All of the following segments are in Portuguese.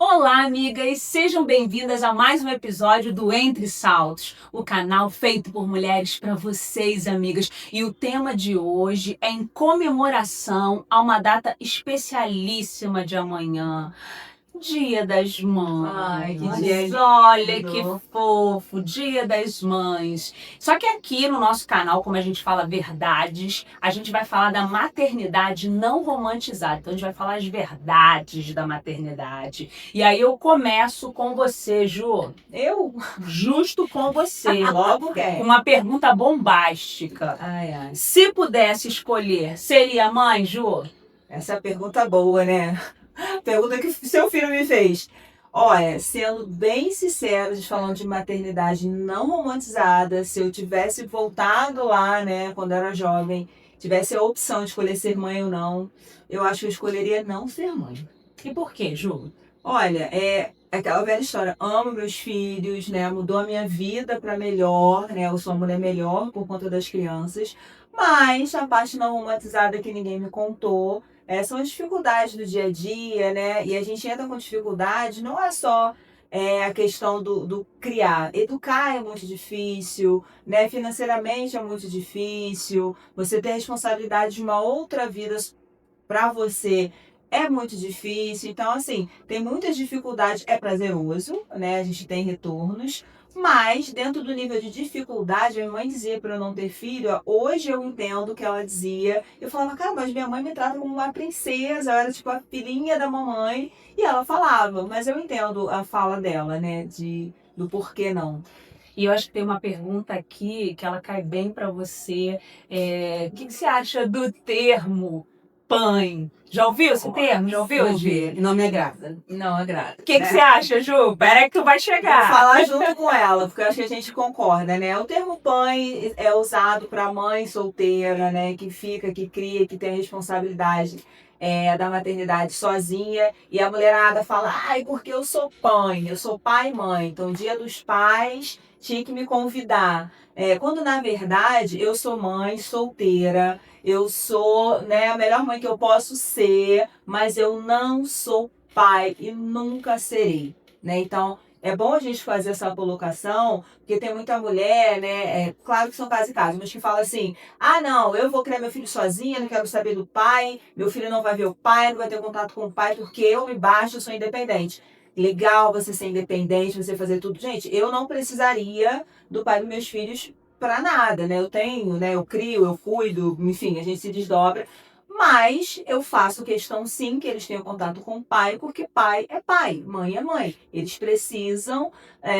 Olá, amigas! Sejam bem-vindas a mais um episódio do Entre Saltos, o canal feito por mulheres para vocês, amigas. E o tema de hoje é em comemoração a uma data especialíssima de amanhã. Dia das Mães. Ai, que dia Olha lindo. que fofo, Dia das Mães. Só que aqui no nosso canal, como a gente fala verdades, a gente vai falar da maternidade não romantizada. Então a gente vai falar as verdades da maternidade. E aí eu começo com você, Ju. Eu? Justo com você. Logo Com quem? uma pergunta bombástica. Ai. Se pudesse escolher, seria mãe, Ju? Essa é a pergunta boa, né? Pergunta que seu filho me fez. Olha, sendo bem sincero, falando de maternidade não romantizada, se eu tivesse voltado lá, né, quando era jovem, tivesse a opção de escolher ser mãe ou não, eu acho que eu escolheria não ser mãe. E por quê, Ju? Olha, é aquela velha história. Amo meus filhos, né? Mudou a minha vida para melhor, né? Eu sou uma mulher melhor por conta das crianças. Mas a parte não romantizada que ninguém me contou são as dificuldades do dia a dia, né? E a gente entra com dificuldade, não é só a questão do criar. Educar é muito difícil, né? Financeiramente é muito difícil. Você ter responsabilidade de uma outra vida para você é muito difícil. Então, assim, tem muitas dificuldades. É prazeroso, né? A gente tem retornos. Mas, dentro do nível de dificuldade, a minha mãe dizia para eu não ter filho. Hoje eu entendo o que ela dizia. Eu falava, cara, mas minha mãe me trata como uma princesa. Eu era tipo a filhinha da mamãe. E ela falava, mas eu entendo a fala dela, né? Do porquê não. E eu acho que tem uma pergunta aqui que ela cai bem para você. O que você acha do termo PAN? Já ouviu esse termo? Já ouviu, Gi? Não me agrada. Não agrada. O que você acha, Ju? Peraí que tu vai Vou chegar. falar junto com ela, porque eu acho que a gente concorda, né? O termo mãe é usado para mãe solteira, né? Que fica, que cria, que tem a responsabilidade da maternidade sozinha. E a mulherada fala, ai, porque eu sou mãe, eu sou pai e mãe. Então, dia dos pais, tinha que me convidar. Quando, na verdade, eu sou mãe solteira, eu sou, né, a melhor mãe que eu posso ser, mas eu não sou pai e nunca serei. Né? Então, é bom a gente fazer essa colocação, porque tem muita mulher, né? Claro que são casos e casos, mas que fala assim: ah, não, eu vou criar meu filho sozinha, não quero saber do pai, meu filho não vai ver o pai, não vai ter contato com o pai, porque eu me basto, eu sou independente. Legal você ser independente, você fazer tudo. Gente, eu não precisaria do pai dos meus filhos para nada, né? Eu tenho, né? Eu crio, eu cuido, enfim, a gente se desdobra. Mas eu faço questão sim que eles tenham contato com o pai, porque pai é pai, mãe é mãe. Eles precisam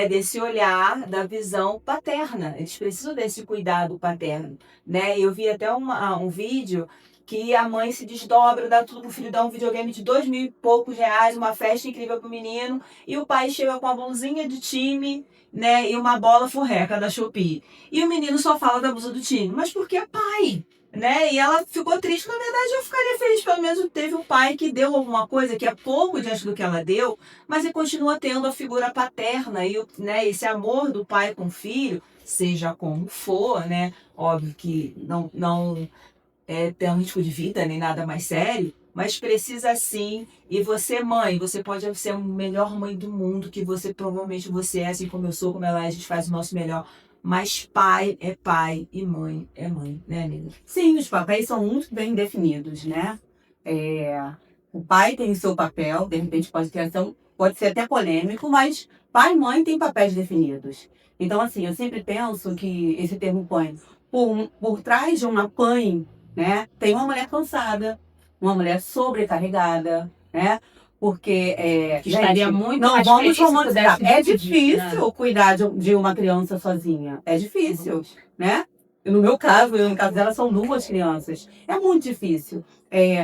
desse olhar, da visão paterna. Eles precisam desse cuidado paterno. Né? Eu vi até um vídeo que a mãe se desdobra, dá tudo pro filho, dá um videogame de 2.000 e poucos reais, uma festa incrível pro menino, e o pai chega com uma blusinha de time, né, e uma bola furreca da Shopee. E o menino só fala da blusa do time. Mas por que pai? Né? E ela ficou triste. Na verdade, eu ficaria feliz. Pelo menos teve um pai que deu alguma coisa que é pouco diante do que ela deu, mas ele continua tendo a figura paterna e né, esse amor do pai com o filho, seja como for, né? Óbvio que não tem um risco de vida nem nada mais sério, mas precisa sim. E você, mãe, você pode ser a melhor mãe do mundo, que provavelmente você é, assim como eu sou, como ela é, a gente faz o nosso melhor. Mas pai é pai e mãe é mãe, né, amiga? Sim, os papéis são muito bem definidos, né? O pai tem o seu papel, de repente pode ser até polêmico, mas pai e mãe têm papéis definidos. Então, assim, eu sempre penso que esse termo PAN, por trás de uma PAN, né, tem uma mulher cansada, uma mulher sobrecarregada, né? Porque Que estaria muito não mais vamos feliz se romantizar. pudesse É dividir, difícil cuidar de uma criança sozinha. É difícil, né? No meu caso, e no caso dela, são duas crianças. É muito difícil.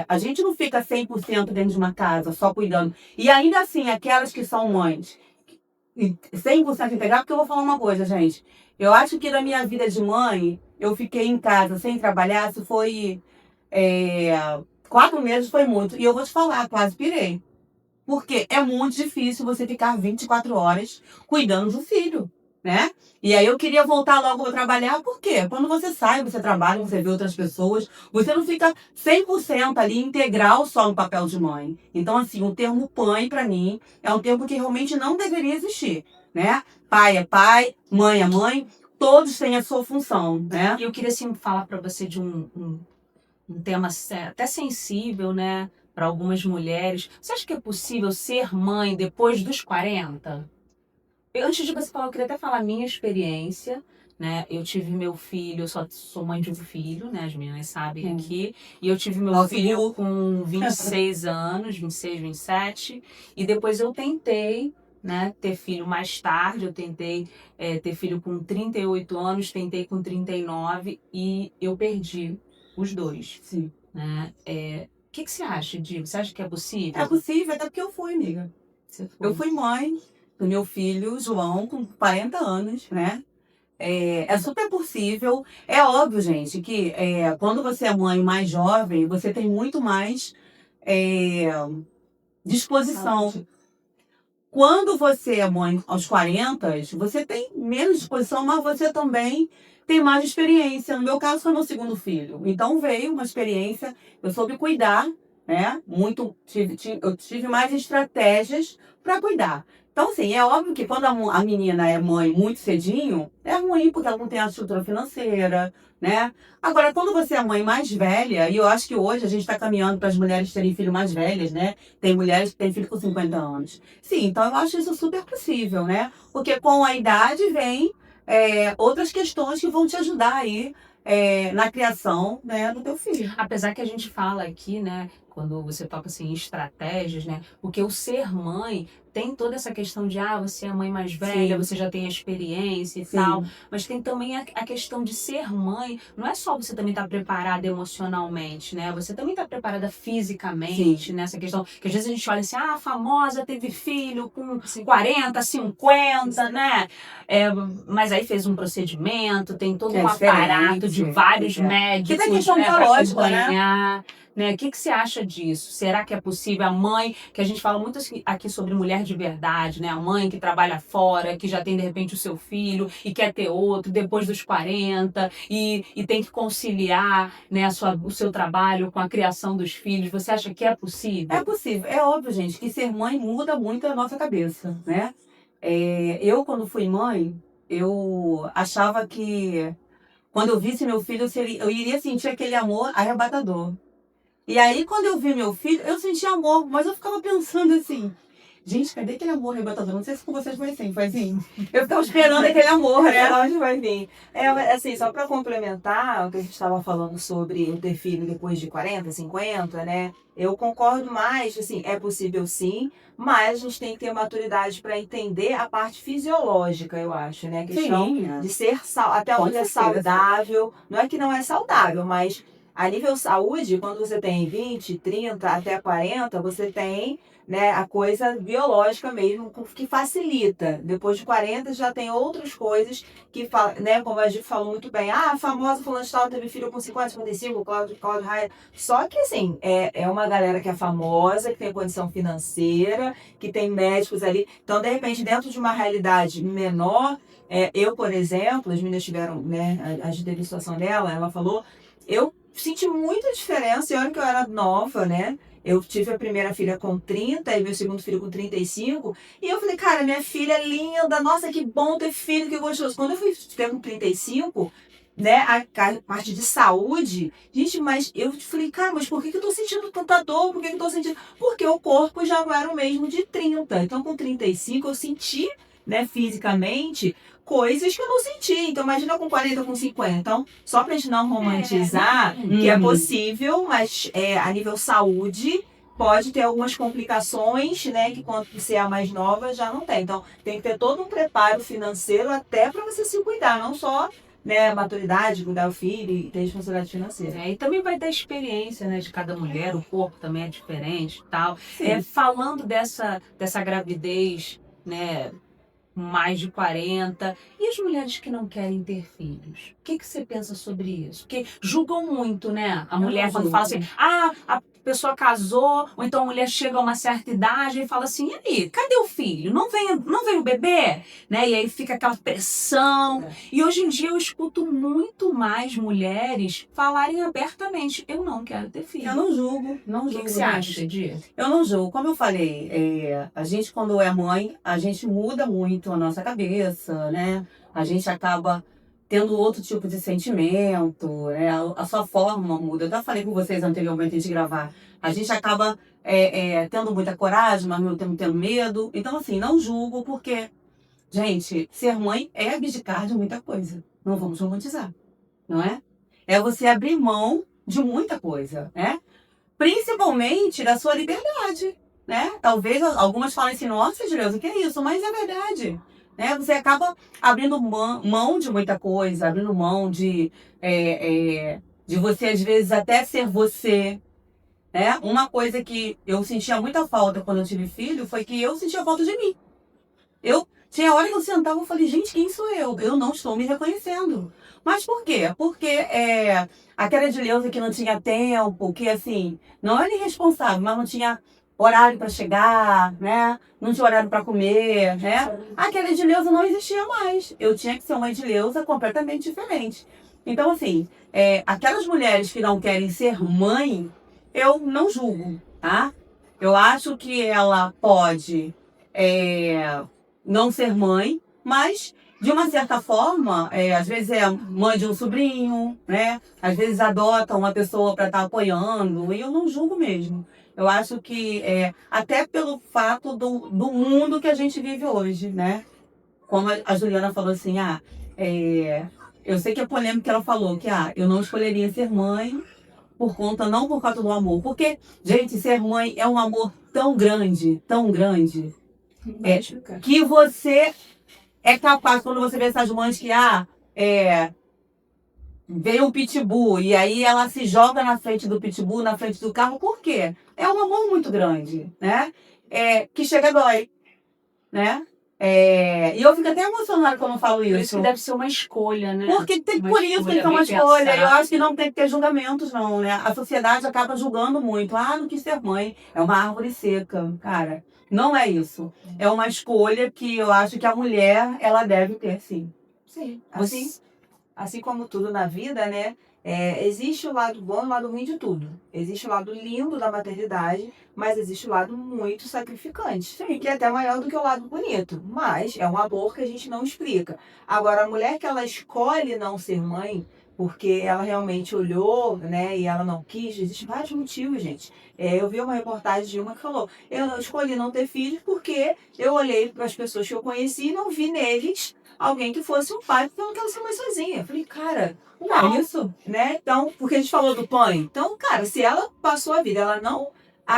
A gente não fica 100% dentro de uma casa, só cuidando. E ainda assim, aquelas que são mães, 100% integral, porque eu vou falar uma coisa, gente. Eu acho que na minha vida de mãe, eu fiquei em casa sem trabalhar, se foi 4 meses, foi muito. E eu vou te falar, quase pirei. Porque é muito difícil você ficar 24 horas cuidando do filho. né? E aí eu queria voltar logo a trabalhar, por quê? Quando você sai, você trabalha, você vê outras pessoas, você não fica 100% ali integral só no papel de mãe. Então, assim, o termo mãe, para mim, é um termo que realmente não deveria existir, né? Pai é pai, mãe é mãe, todos têm a sua função, né? E eu queria, assim, falar para você de um tema até sensível, né? Para algumas mulheres. Você acha que é possível ser mãe depois dos 40? Antes de você falar, eu queria até falar a minha experiência, né? Eu tive meu filho, eu só sou mãe de um filho, né? As meninas sabem aqui. E eu tive meu Nossa, filho com 26 anos, 26, 27. E depois eu tentei, né, ter filho mais tarde. Eu tentei ter filho com 38 anos, tentei com 39 e eu perdi os dois, Sim. né? O que você acha, Diego? Você acha que é possível? É possível, até porque eu fui, amiga. Você foi. Eu fui mãe do meu filho, João, com 40 anos, né? É super possível. É óbvio, gente, que quando você é mãe mais jovem, você tem muito mais é, disposição. Quando você é mãe aos 40, você tem menos disposição, mas você também tem mais experiência. No meu caso, foi meu segundo filho. Então veio uma experiência, eu soube cuidar, né? Eu tive mais estratégias para cuidar. Então, assim, é óbvio que quando a menina é mãe muito cedinho, é ruim, porque ela não tem a estrutura financeira, né? Agora, quando você é mãe mais velha, e eu acho que hoje a gente está caminhando para as mulheres terem filho mais velhas, né? Tem mulheres que têm filho com 50 anos. Sim, então eu acho isso super possível, né? Porque com a idade vem outras questões que vão te ajudar aí na criação, né, do teu filho. Apesar que a gente fala aqui, né, quando você toca assim, em estratégias, né, porque o ser mãe tem toda essa questão de, você é a mãe mais velha, Sim. você já tem a experiência e Sim. tal, mas tem também a questão de ser mãe, não é só você também estar preparada emocionalmente, né, você também está preparada fisicamente, Sim. nessa questão, que às vezes a gente olha assim, a famosa teve filho com 40, 50, né, mas aí fez um procedimento, tem todo um aparato de vários médicos, que tem questão pra biológica, né? acompanhar, né? O que você acha disso? Será que é possível a mãe, que a gente fala muito aqui sobre mulher de verdade, né? A mãe que trabalha fora, que já tem de repente o seu filho e quer ter outro depois dos 40 e tem que conciliar, né, o seu trabalho com a criação dos filhos. Você acha que é possível? É possível. É óbvio, gente, que ser mãe muda muito a nossa cabeça, né? Eu, quando fui mãe, eu achava que quando eu visse meu filho, eu iria sentir aquele amor arrebatador. E aí, quando eu vi meu filho, eu senti amor, mas eu ficava pensando assim, gente, cadê aquele amor arrebatador? Não sei se com vocês foi assim. Eu ficava esperando aquele amor, né? Onde vai vir? Assim, só para complementar o que a gente estava falando sobre o ter filho depois de 40, 50, né? Eu concordo mais, assim, é possível sim, mas a gente tem que ter maturidade para entender a parte fisiológica, eu acho, né? A questão de ser até onde é saudável. Não é que não é saudável, mas a nível saúde, quando você tem 20, 30 até 40, você tem, né, a coisa biológica mesmo, que facilita. Depois de 40 já tem outras coisas que, né, como a gente falou muito bem, a famosa fulana de tal teve filho com 50, 55, Cláudio Raia. Só que, assim, é uma galera que é famosa, que tem condição financeira, que tem médicos ali. Então, de repente, dentro de uma realidade menor, eu, por exemplo, as meninas tiveram, né, a gente teve a situação dela, ela falou, eu senti muita diferença, e olha que eu era nova, né? Eu tive a primeira filha com 30 e meu segundo filho com 35. E eu falei, cara, minha filha é linda, nossa, que bom ter filho, que gostoso. Quando eu fui ter com 35, né, a parte de saúde, gente, mas eu falei, cara, mas por que eu tô sentindo tanta dor? Por que eu tô sentindo? Porque o corpo já não era o mesmo de 30. Então, com 35, eu senti, né, fisicamente, coisas que eu não senti. Então, imagina com 40, com 50. Então, só pra gente não romantizar, que é possível, mas a nível saúde, pode ter algumas complicações, né, que quando você é a mais nova já não tem. Então, tem que ter todo um preparo financeiro até para você se cuidar, não só, né, maturidade, cuidar do filho e ter responsabilidade financeira. E também vai da experiência, né, de cada mulher, o corpo também é diferente e tal. Sim. Falando dessa gravidez, né, com mais de 40, e as mulheres que não querem ter filhos? O que você pensa sobre isso? Porque julgam muito, né? A mulher quando fala assim, pessoa casou, ou então a mulher chega a uma certa idade e fala assim, e aí, cadê o filho? Não vem o bebê? Né? E aí fica aquela pressão. E hoje em dia eu escuto muito mais mulheres falarem abertamente, eu não quero ter filho. Eu não julgo, não O julgo. que você acha, Teddy? Eu não julgo. Como eu falei, a gente quando é mãe, a gente muda muito a nossa cabeça, né? A gente acaba tendo outro tipo de sentimento, né? A sua forma muda. Eu já falei com vocês anteriormente antes de gravar. A gente acaba tendo muita coragem, mas ao mesmo tempo tendo medo. Então, assim, não julgo porque, gente, ser mãe é abdicar de muita coisa. Não vamos romantizar, não é? É você abrir mão de muita coisa, né? Principalmente da sua liberdade, né? Talvez algumas falem assim, nossa, Juliana, o que é isso? Mas é verdade, né? Você acaba abrindo mão de muita coisa, abrindo mão de você, às vezes, até ser você, né? Uma coisa que eu sentia muita falta quando eu tive filho foi que eu sentia falta de mim. Tinha hora que eu sentava e falei, gente, quem sou eu? Eu não estou me reconhecendo. Mas por quê? Porque aquela Edileuza que não tinha tempo, que assim, não era irresponsável, mas não tinha horário para chegar, né? Não tinha horário para comer, né? Aquela Edileuza não existia mais. Eu tinha que ser uma Edileuza completamente diferente. Então, assim, aquelas mulheres que não querem ser mãe, eu não julgo, tá? Eu acho que ela pode não ser mãe, mas de uma certa forma, às vezes é mãe de um sobrinho, né? Às vezes adota uma pessoa para estar apoiando, e eu não julgo mesmo. Eu acho que até pelo fato do mundo que a gente vive hoje, né? Como a Juliana falou assim, eu sei que é polêmico que ela falou, que eu não escolheria ser mãe não por conta do amor. Porque, gente, ser mãe é um amor tão grande, que você é capaz, quando você vê essas mães que veio um pitbull e aí ela se joga na frente do pitbull, na frente do carro, por quê? É um amor muito grande, né? Que chega a dói, né? E eu fico até emocionada quando eu falo Por isso isso. que deve ser uma escolha, né? Porque por isso tem que ter uma escolha. Eu acho que não tem que ter julgamentos, não, né? A sociedade acaba julgando muito. Não quis ser mãe. É uma árvore seca, cara. Não é isso. É uma escolha que eu acho que a mulher, ela deve ter, sim. Sim, assim como tudo na vida, né? Existe o lado bom e o lado ruim de tudo. Existe o lado lindo da maternidade, mas existe o lado muito sacrificante, sim, que é até maior do que o lado bonito. Mas é um amor que a gente não explica. Agora, a mulher que ela escolhe não ser mãe, porque ela realmente olhou, né, e ela não quis, existem vários motivos, gente. Eu vi uma reportagem de uma que falou, eu escolhi não ter filhos porque eu olhei para as pessoas que eu conheci e não vi neles alguém que fosse um pai, porque eu não quero ser mãe sozinha. Eu falei, cara, não, isso, né? Então, porque a gente falou do pai. Então, cara, se ela passou a vida, ela não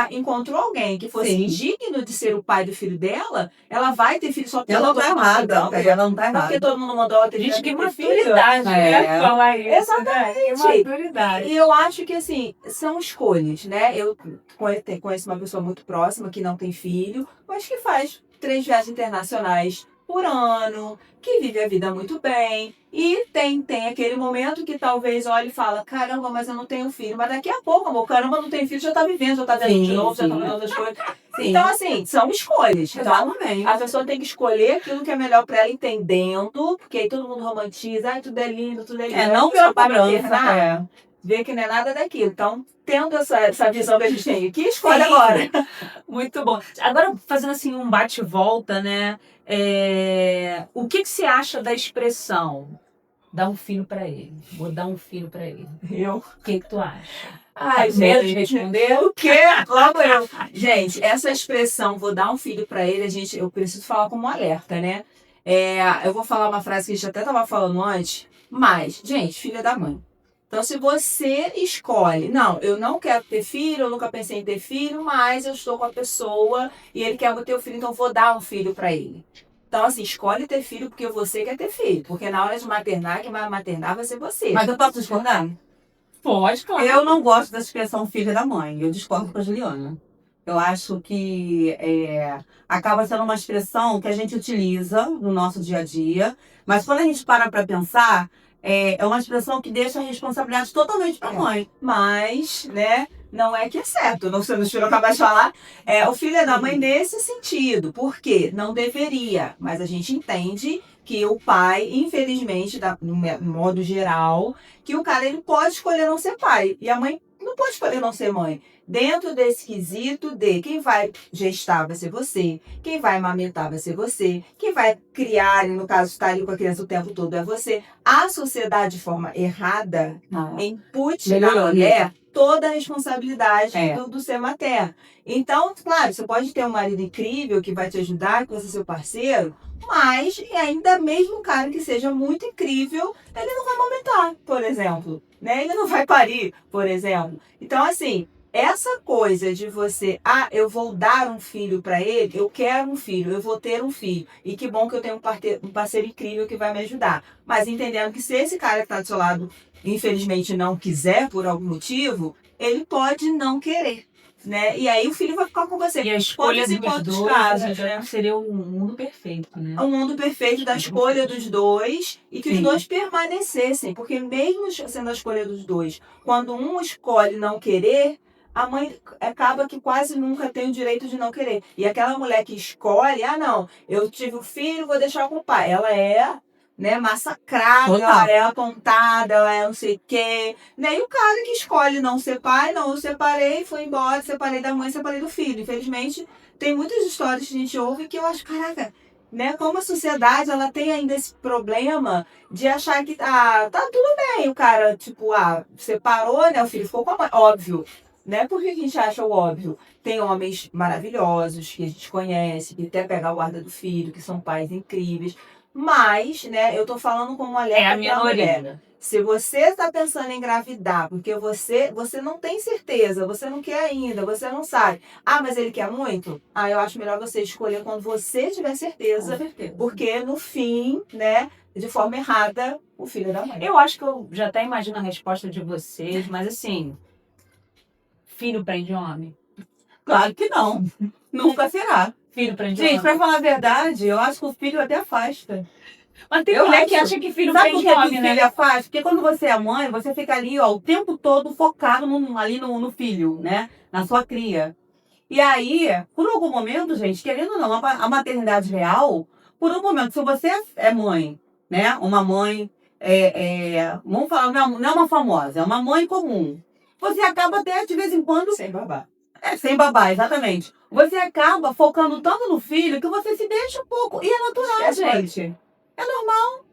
encontrou alguém que fosse digno de ser o pai do filho dela, ela vai ter filho só porque ela não tá errada. Ela não tá errada. Porque todo mundo mandou ela ter filho. Gente, que maturidade, né? Falar isso. Exatamente. Né? Que maturidade. E eu acho que, assim, são escolhas, né? Eu conheço uma pessoa muito próxima que não tem filho, mas que faz 3 viagens internacionais por ano, que vive a vida muito bem. E tem aquele momento que talvez olhe e fala, caramba, mas eu não tenho filho. Mas daqui a pouco, amor, caramba, não tem filho, já tá vivendo, já tá vendo de novo, já tá fazendo outras coisas. Sim. Então, assim, são escolhas. Exatamente. A pessoa tem que escolher aquilo que é melhor pra ela, entendendo, porque aí todo mundo romantiza, tudo é lindo, tudo é lindo. Não pela cobrança, Vê que não é nada daquilo. Então, tendo essa visão que a gente tem aqui, escolhe agora. Muito bom. Agora, fazendo assim um bate-volta, né? O que você acha da expressão dar um filho pra ele? Vou dar um filho pra ele. O que tu acha? Ai, medo de responder? O quê? Logo eu. Gente, essa expressão, vou dar um filho pra ele, eu preciso falar como um alerta, né? Eu vou falar uma frase que a gente até estava falando antes, mas, gente, filho é da mãe. Então, se você escolhe, não, eu não quero ter filho, eu nunca pensei em ter filho, mas eu estou com a pessoa e ele quer ter o filho, então eu vou dar um filho para ele. Então, assim, escolhe ter filho porque você quer ter filho. Porque na hora de maternar, quem vai maternar vai ser você. Mas eu posso discordar? Pode, claro. Eu não gosto da expressão filha da mãe. Eu discordo com a Juliana. Eu acho que acaba sendo uma expressão que a gente utiliza no nosso dia a dia, mas quando a gente para pensar, é uma expressão que deixa a responsabilidade totalmente para a mãe. Mas, né, não é que é certo, não sei, não acabar de falar. O filho é da mãe nesse sentido. Por quê? Não deveria, mas a gente entende que o pai, infelizmente, no modo geral, que o cara ele pode escolher não ser pai e a mãe não pode escolher não ser mãe. Dentro desse quesito de quem vai gestar vai ser você, quem vai amamentar vai ser você, quem vai criar, e no caso estar ali com a criança o tempo todo é você. A sociedade de forma errada impute na mulher toda a responsabilidade do ser materno. Então, claro, você pode ter um marido incrível que vai te ajudar, que você é seu parceiro, mas e ainda mesmo um cara que seja muito incrível, ele não vai amamentar, por exemplo. Né? Ele não vai parir, por exemplo. Então, assim, essa coisa de você, eu vou dar um filho para ele, eu quero um filho, eu vou ter um filho. E que bom que eu tenho um parceiro incrível que vai me ajudar. Mas entendendo que se esse cara que está do seu lado, infelizmente, não quiser por algum motivo, ele pode não querer. Né? E aí o filho vai ficar com você. E a escolha dos dois casos, né? seria um mundo perfeito, né? Um mundo perfeito da escolha dos dois e que os dois permanecessem. Porque mesmo sendo a escolha dos dois, quando um escolhe não querer, a mãe acaba que quase nunca tem o direito de não querer. E aquela mulher que escolhe, não, eu tive o filho, vou deixar com o pai. Ela é... né, massacrada, ela é apontada, ela é não sei o quê. Né? E o cara que escolhe não ser pai, não, eu separei, fui embora, separei da mãe, separei do filho. Infelizmente, tem muitas histórias que a gente ouve que eu acho, caraca, né, como a sociedade, ela tem ainda esse problema de achar que tá tudo bem, o cara, tipo, separou, né, o filho ficou com a mãe, óbvio. Né? Por que a gente acha o óbvio? Tem homens maravilhosos que a gente conhece, que até pegam a guarda do filho, que são pais incríveis. Mas, né, eu tô falando como mulher. É a minoria. Se você está pensando em engravidar, porque você não tem certeza, você não quer ainda, você não sabe. Mas ele quer muito? Eu acho melhor você escolher quando você tiver certeza. Com certeza. Porque no fim, né, de forma errada, o filho é da mãe. Eu acho que eu já até imagino a resposta de vocês, mas assim, filho prende homem? Claro que não. Nunca será. Filho prende Gente, homem? pra falar a verdade, eu acho que o filho até afasta. Mas tem mulher que acha que filho Sabe prende por que homem, o né? filho afasta? Porque quando você é mãe, você fica ali, ó, o tempo todo focado ali no filho, né? Na sua cria. E aí, por algum momento, gente, querendo ou não, a maternidade real, por um momento, se você é mãe, né? Uma mãe, vamos falar, não é uma famosa, é uma mãe comum. Você acaba até, de vez em quando... Sem babá. Sem babá, exatamente. Você acaba focando tanto no filho que você se deixa um pouco. E é natural, gente. É normal.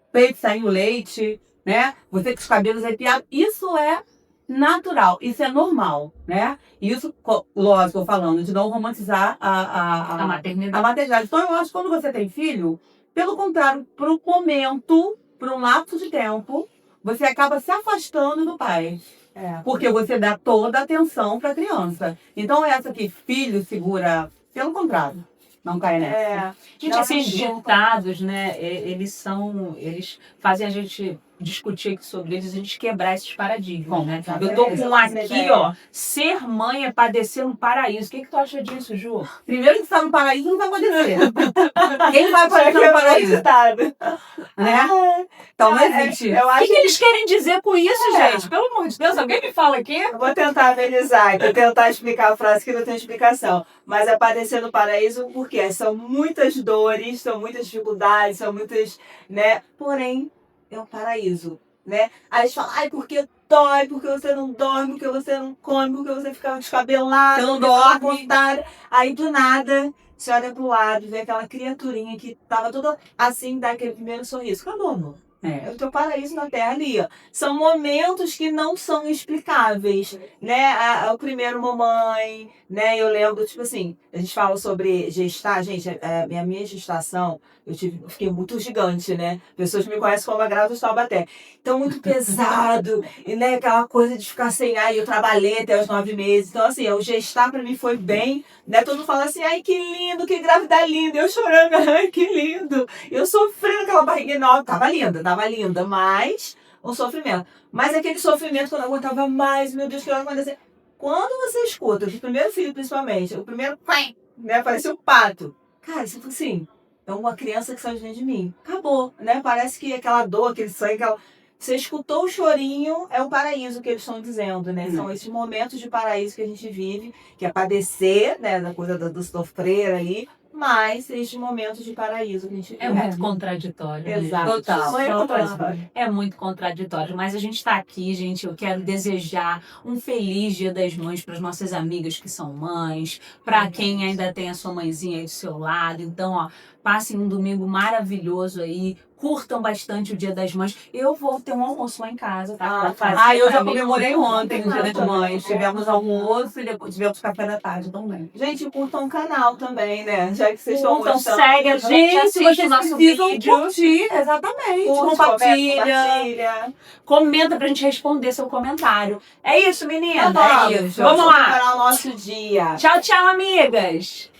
Peito saindo leite, né? Você com os cabelos arrepiados. Isso é natural. Isso é normal, né? Isso, lógico, eu falando de não romantizar A maternidade. a maternidade. Então, eu acho que quando você tem filho, pelo contrário, por um momento, por um lapso de tempo, você acaba se afastando do pai. Porque você dá toda a atenção para a criança. Então, essa que filho segura, pelo contrário, não cai nessa. Gente, esses ditados, né, eles fazem a gente discutir aqui sobre eles, a gente quebrar esses paradigmas, né? Eu tô com aqui, ó, ser mãe é padecer um paraíso. O que tu acha disso, Ju? Primeiro que está no paraíso não vai padecer. Quem vai padecer no paraíso? Né? Então não existe. O que eles querem dizer com isso, gente? Pelo amor de Deus, alguém me fala aqui? Eu vou tentar amenizar, vou tentar explicar a frase que não tem explicação. Mas é padecer no paraíso porque são muitas dores, são muitas dificuldades, são muitas, né? Porém, é um paraíso, né? Aí eles falam, porque dói, porque você não dorme, porque você não come, porque você fica descabelado, você não dorme. Aí do nada, você olha pro lado, vê aquela criaturinha que tava toda assim, dá aquele primeiro sorriso. Acabou, amor. É o teu paraíso na Terra ali, ó. São momentos que não são explicáveis, né? O primeiro mamãe, né? Eu lembro, tipo assim, a gente fala sobre gestar, gente, a minha gestação, eu fiquei muito gigante, né? Pessoas me conhecem como a grávida de Taubaté. Então, muito pesado, e né, aquela coisa de ficar sem ar, eu trabalhei até os 9 meses. Então, assim, o gestar pra mim foi bem, né? Todo mundo fala assim, ai, que lindo, que grávida linda. Eu chorando, ai, que lindo. Eu sofrendo aquela barriga enorme, tava linda, mas um sofrimento. Mas aquele sofrimento que eu não aguentava mais, meu Deus, que vai acontecer? Quando você escuta, do primeiro filho principalmente, o primeiro, né, parecia um pato. Cara, você fala assim, é uma criança que sai de dentro de mim. Acabou, né? Parece que aquela dor, aquele sangue, Você escutou o chorinho, é o paraíso que eles estão dizendo, né? Hum. São esses momentos de paraíso que a gente vive, que é padecer, né, da coisa do sofrer ali, mas esses momentos de paraíso que a gente vive. É muito contraditório, né? Exato. Total. Não é Total. contraditório. É muito contraditório, mas a gente está aqui, gente. Eu quero desejar um feliz Dia das Mães para as nossas amigas que são mães, para quem ainda tem a sua mãezinha aí do seu lado. Então, ó, passem um domingo maravilhoso aí, curtam bastante o Dia das Mães. Eu vou ter um almoço lá em casa, tá? Ah, Pra fazer Ah, eu pra já mim. comemorei ontem o Dia das Ah, Mães. Tivemos almoço e depois tivemos café da tarde também. Gente, curtam o canal também, né? Já que vocês estão Curtam, gostando. segue a gente, Gente, assiste vocês o nosso precisam vídeo. curtir, exatamente. Curte, Compartilha. compartilha. Comenta pra gente responder seu comentário. É isso, menina? Tá bom. É isso. Vamos lá. Para o nosso dia. Tchau, tchau, amigas.